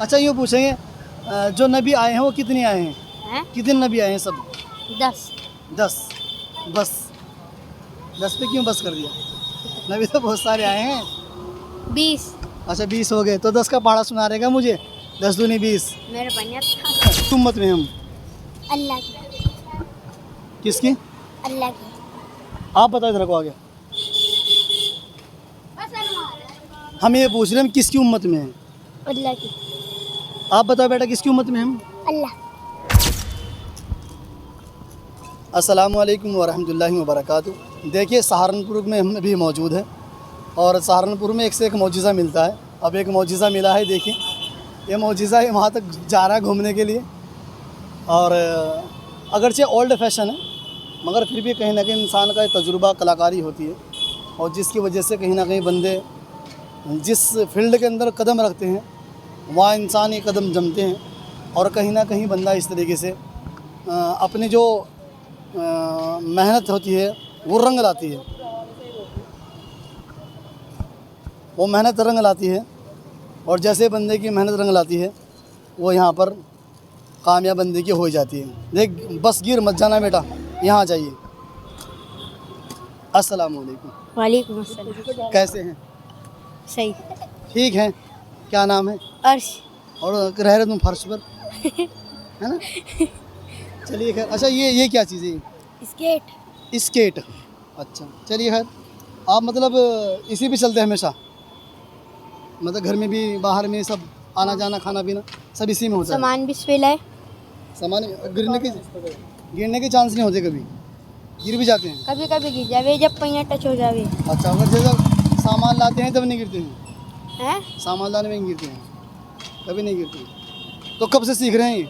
अच्छा ये पूछेंगे जो नबी आए हैं वो कितने आए हैं? हैं? कितने नबी आए हैं सब? 10 10। बस 10 पे क्यों बस कर दिया? नबी तो बहुत सारे आए हैं। 20 अच्छा 20 हो गए तो 10 का पहाड़ा सुना रहेगा मुझे। 10 दूनी 20। मेरे बनिया था। उम्मत में हम अल्लाह की किसकी? अल्लाह की आप बताओ इधर को आगे। हम ये पूछ रहे हैं हम किसकी उम्मत में हैं? अल्लाह की आप बताओ बेटा किसकी उम्मत में हम? अल्लाह अस्सलामुअलैकुम वरहमतुल्लाहि वबरकातुहू। देखिए सहारनपुर में हम अभी मौजूद हैं और सहारनपुर में एक से एक मौजज़ा मिलता है। अब एक मौजज़ा मिला है, देखिए ये मौजज़ा है, वहाँ तक जा रहा है घूमने के लिए। और अगरचे ओल्ड फैशन है मगर फिर भी कहीं ना कहीं इंसान का तजुर्बा कलाकारी होती है और जिसकी वजह से कहीं ना कहीं बंदे जिस फील्ड के अंदर कदम रखते हैं वहाँ इंसान ये कदम जमते हैं और कहीं ना कहीं बंदा इस तरीके से अपनी जो मेहनत होती है वो रंग लाती है, वो मेहनत रंग लाती है। और जैसे बंदे की मेहनत रंग लाती है वो यहाँ पर कामयाब बंदे की हो जाती है। देख बस गिर मत जाना बेटा, यहाँ आ जाइए। अस्सलाम वालेकुम। वालेकुम अस्सलाम। कैसे हैं? सही। ठीक हैं। क्या नाम है? अर्श। और रह रहे तुम फर्श पर है ना? चलिए खैर। अच्छा ये क्या चीज़ है? स्केट। स्केट। अच्छा चलिए खैर। आप मतलब इसी पे चलते हैं हमेशा? मतलब घर में भी बाहर में सब आना जाना खाना पीना सब इसी में होता है? सामान भी स्पिल है। सामान गिरने के चांस नहीं होते? कभी गिर भी जाते हैं? कभी कभी गिर जावे जब पहिया टच हो जावे। अच्छा अगर जैसे सामान लाते हैं तब नहीं गिरते हैं? हैं? सामान लाने में नहीं गिरते हैं? कभी नहीं गिरते हैं। तो कब से सीख रहे हैं ये?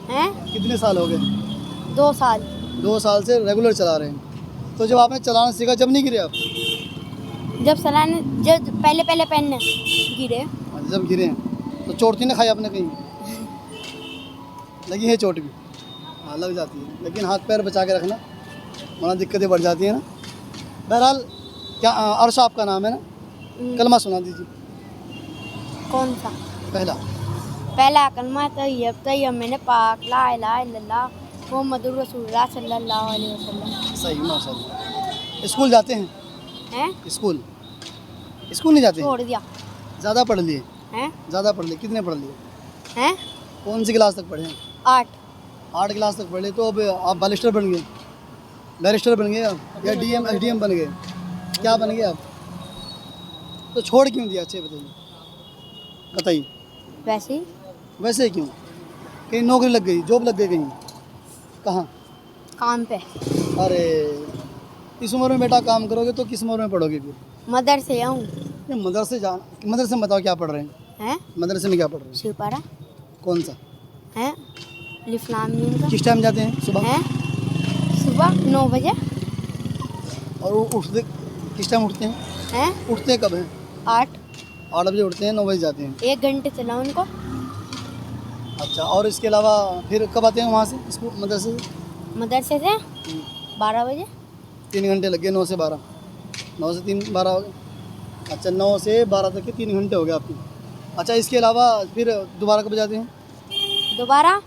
हैं? कितने साल हो गए? 2 साल। 2 साल से रेगुलर चला रहे हैं। तो जब आपने चलाना सीखा जब नहीं गिरे आप? जब पहले पहनने गिरे। अच्छा, जब गिरे हैं तो चोट नहीं खाई आपने कहीं? लगी है चोट भी? हाँ लग जाती है, लेकिन हाथ पैर बचा के रखना वरना दिक्कतें बढ़ जाती हैं ना। बहरहाल क्या अर्श आपका नाम है ना? कलमा सुना दीजिए। कौन सा? पहला कलमा तैयब मैंने पाक ला इलाहा इल्लल्लाह मुहम्मदुर रसूलुल्लाह सल्लल्लाहु अलैहि वसल्लम। सही माशाल्लाह। स्कूल जाते हैं? हैं? स्कूल नहीं जाते हैं? छोड़ दिया। ज़्यादा पढ़ लिए? हैं? ज़्यादा पढ़ लिए? कितने पढ़ लिए? हैं? कौन सी क्लास तक पढ़े हैं? 8। 8 क्लास तक पढ़े। तो अब आप बैरिस्टर बन गए? बैरिस्टर बन गए आप या डीएम एसडीएम बन गए? क्या बन गए आप? तो छोड़ क्यों दिया? अच्छे बताइए। वैसे ही। वैसे क्यों? कहीं नौकरी लग गई, जॉब लग गई कहीं? कहाँ? काम पे। अरे इस उम्र में बेटा काम करोगे तो किस उम्र में पढ़ोगे फिर? मदरसे आऊँ। ये मदरसे में बताओ क्या पढ़ रहे हैं? हैं? मदरसे में क्या पढ़ रहे हैं? शिवपारा। कौन सा? हैं? लिफलाम मीम का। किस टाइम जाते हैं? सुबह? हैं? सुबह 9 बजे। और उठते किस टाइम उठते हैं? हैं? उठते कब हैं? 8 बजे उठते हैं, 9 बजे जाते हैं। 1 घंटे चला उनको। अच्छा और इसके अलावा फिर कब आते हैं वहाँ से स्कूल मदरसे से? मदरसे से 12 बजे। 3 घंटे लग गए। 9 से 12, 9 से 3 12 हो गए। अच्छा 9 से 12 तक के 3 घंटे हो गए आपके। अच्छा इसके अलावा फिर दोबारा कब जाते हैं? दोबारा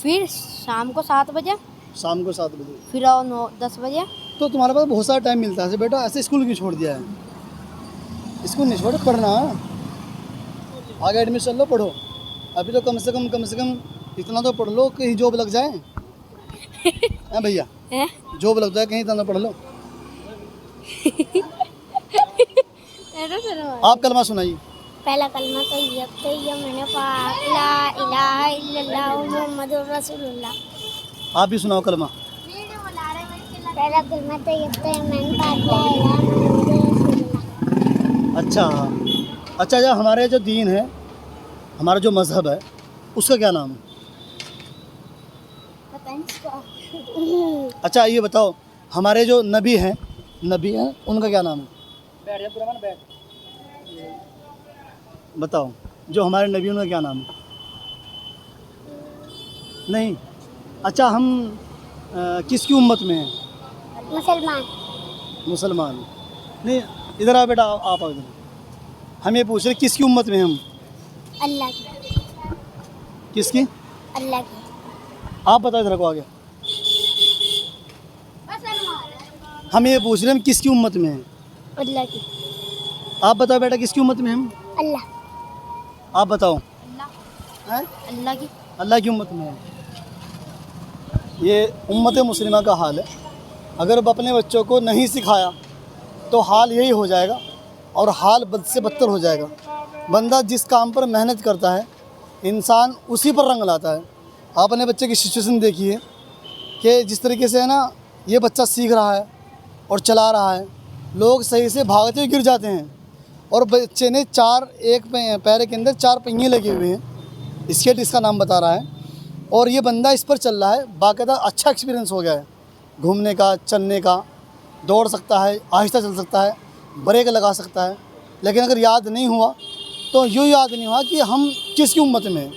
फिर शाम को 7 बजे। शाम को 7 बजे। फिर आओ 9-10 बजे। तो तुम्हारे पास बहुत सारा टाइम मिलता है बेटा, ऐसे स्कूल क्यों छोड़ दिया है? स्कूल नहीं छोड़ो, पढ़ना। आगे एडमिशन लो, पढ़ो। अभी तो कम से कम इतना तो पढ़ लो कहीं जॉब लग जाए। हैं भैया? हैं? जॉब लग जाए कहीं, इतना पढ़ लो। आप कलमा सुनाइए। पहला कलमा तैयब मैंने पाक ला इलाहा इल्लल्लाह मुहम्मदुर रसूलुल्लाह। आप भी सुनाओ कलमा। पहला कलमा तैयब मैंने पाक ला इलाहा मुहम्मदुर रसूलुल्लाह। अच्छा जो हमारे जो दीन है, हमारा जो मज़हब है उसका क्या नाम है? पता नहीं। अच्छा ये बताओ हमारे जो नबी हैं उनका क्या नाम है? बताओ जो हमारे नबी उनका क्या नाम है? नहीं। अच्छा हम किसकी उम्मत में हैं? मुसलमान। नहीं इधर आओ बेटा, आप आओ इधर। हम ये पूछ रहे किसकी उम्मत में हम? अल्लाह की। किसकी? अल्लाह की। आप बताओ इधर को आगे। हम ये पूछ रहे हैं हम किसकी उम्मत में हैं? अल्लाह की। आप बताओ बेटा किसकी उम्मत में हैं हम? अल्लाह। आप बताओ। अल्लाह। हैं? अल्लाह की। अल्लाह की उम्मत में है। ये उम्मत मुस्लिमा का हाल है। अगर अब अपने बच्चों को नहीं सिखाया तो हाल यही हो जाएगा और हाल बद से बदतर हो जाएगा। बंदा जिस काम पर मेहनत करता है इंसान उसी पर रंग लाता है। आपने बच्चे की सिचुएशन देखी है कि जिस तरीके से है ना ये बच्चा सीख रहा है और चला रहा है, लोग सही से भागते हुए गिर जाते हैं और बच्चे ने एक पैर के अंदर 4 पहिए लगे हुए हैं। स्केट इसका नाम बता रहा है और ये बंदा इस पर चल रहा है। बाकायदा अच्छा एक्सपीरियंस हो गया है घूमने का, चलने का, दौड़ सकता है, आहिस्ता चल सकता है, ब्रेक लगा सकता है। लेकिन अगर याद नहीं हुआ तो यूँ याद नहीं हुआ कि हम किसकी उम्मत में हैं।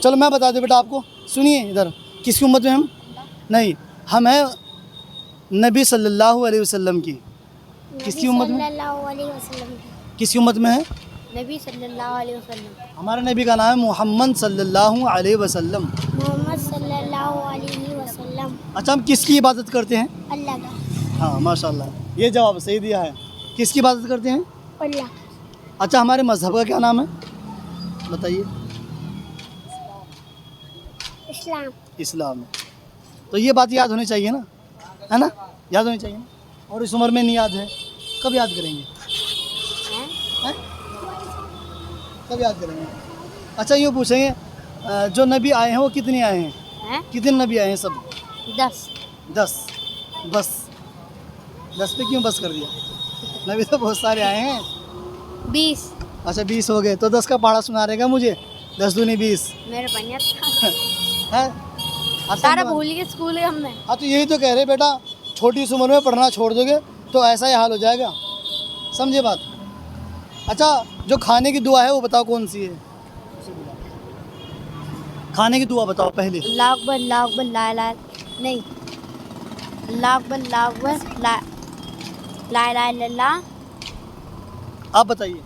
चलो मैं बता दूँ बेटा आपको, सुनिए इधर, किसकी उम्मत में हम? नहीं, हम हैं नबी सल्लल्लाहु अलैहि वसल्लम की। किसकी उम्मत में? सल्लल्लाहु अलैहि वसल्लम की। किसकी उम्मत में है? नबी सल्लल्लाहु अलैहि वसल्लम। हमारे नबी का नाम है मोहम्मद सल्लल्लाहु अलैहि वसल्लम। मोहम्मद सल्लल्लाहु अलैहि वसल्लम। अच्छा, हम किसकी इबादत करते हैं? अल्लाह का। हाँ माशाल्लाह, ये जवाब सही दिया है। किसकी इबादत करते हैं? अल्लाह। अच्छा, हमारे मज़हब का क्या नाम है बताइए? इस्लाम। इस्लाम है। तो ये बात याद होनी चाहिए ना, है ना? याद होनी चाहिए ना। और इस उम्र में नहीं याद है, कब याद करेंगे? हैं? कब याद करेंगे? अच्छा, यूँ पूछेंगे जो नबी आए हैं वो कितने आए हैं? हैं? कितने नबी आए हैं? सब 10। 10। बस 10 पे क्यों बस कर दिया? नबी तो बहुत सारे आए हैं। 20। अच्छा 20 हो गए तो 10 का पहाड़ा सुना रहेगा मुझे। 10 दूनी 20 मेरे बनिया था। है। अच्छा, सारा भूल गए स्कूल हम में। हाँ तो यही तो कह रहे बेटा, छोटी सी उम्र में पढ़ना छोड़ दोगे तो ऐसा ही हाल हो जाएगा, समझे बात? अच्छा, जो खाने की दुआ है वो बताओ कौन सी है? खाने की दुआ बताओ पहले। अल्लाह अकबर, अल्लाह अकबर, ला इलाहा नहीं, अल्लाह अकबर, अल्लाह अकबर, ला इलाहा इल्लल्लाह। आप बताइए।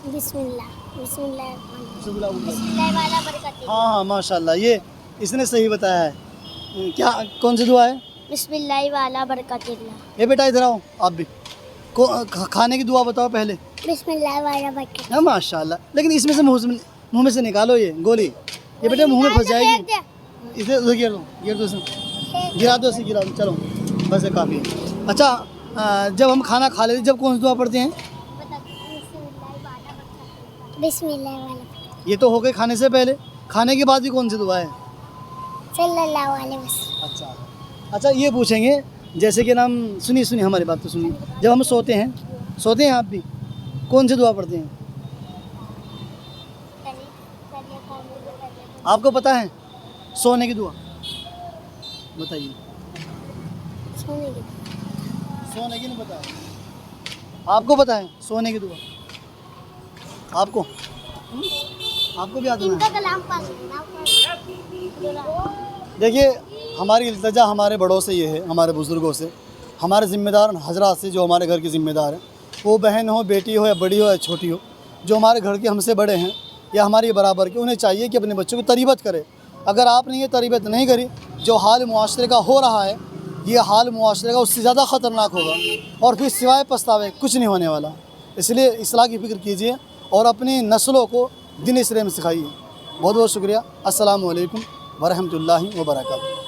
बिस्मिल्लाह। बिस्मिल्लाह। बिस्मिल्लाह। बिस्मिल्लाह वाला बरकत। हाँ हाँ माशाल्लाह, ये इसने सही बताया है। क्या, कौन सी दुआ है? बिस्मिल्लाह वाला बरकत। ये बेटा इधर आओ आप भी। खाने की दुआ बताओ पहले। बिस्मिल्लाह वाला बरकत। हाँ माशाल्लाह, लेकिन इसमें से मुँह में से निकालो ये गोली, ये बेटा मुंह में फंस जाएगी। इसे उधर गिर दो इसे, गिरा दो इसे, गिरा दो। चलो बस ये काफ़ी है। अच्छा, जब हम खाना खा लेते जब कौन सी दुआ पढ़ते हैं? बिस्मिल्लाह वाला। ये तो हो गए खाने से पहले। खाने के बाद भी कौन सी दुआ है? सल्लल्लाहु अलैहि वसल्लम। अच्छा अच्छा, ये पूछेंगे जैसे कि नाम, सुनिए हमारी बात तो सुनिए। जब हम सोते हैं आप भी, कौन सी दुआ पढ़ते हैं? आपको पता है सोने की दुआ? बताइए। सोने की नहीं पता है? आपको पता है सोने की दुआ? आपको भी याद है? कलाम पास। देखिए, हमारी इल्तिजा हमारे बड़ों से ये है, हमारे बुज़ुर्गों से, हमारे ज़िम्मेदार हजरात से, जो हमारे घर के ज़िम्मेदार हैं, वो बहन हो, बेटी हो, या बड़ी हो या छोटी हो, जो हमारे घर के हमसे बड़े हैं या हमारी बराबर के, उन्हें चाहिए कि अपने बच्चों की तरबियत करें। अगर आपने ये तरबियत नहीं करी, जो हाल मुआशरे का हो रहा है, ये हाल मुआशरे का उससे ज़्यादा ख़तरनाक होगा और फिर सिवाय पछतावे कुछ नहीं होने वाला। इसलिए इस्लाह की फ़िक्र कीजिए और अपनी नस्लों को दीन इस्लाम सिखाइए। बहुत बहुत शुक्रिया। अस्सलामु अलैकुम वरहमतुल्लाहि वबरकातुहू।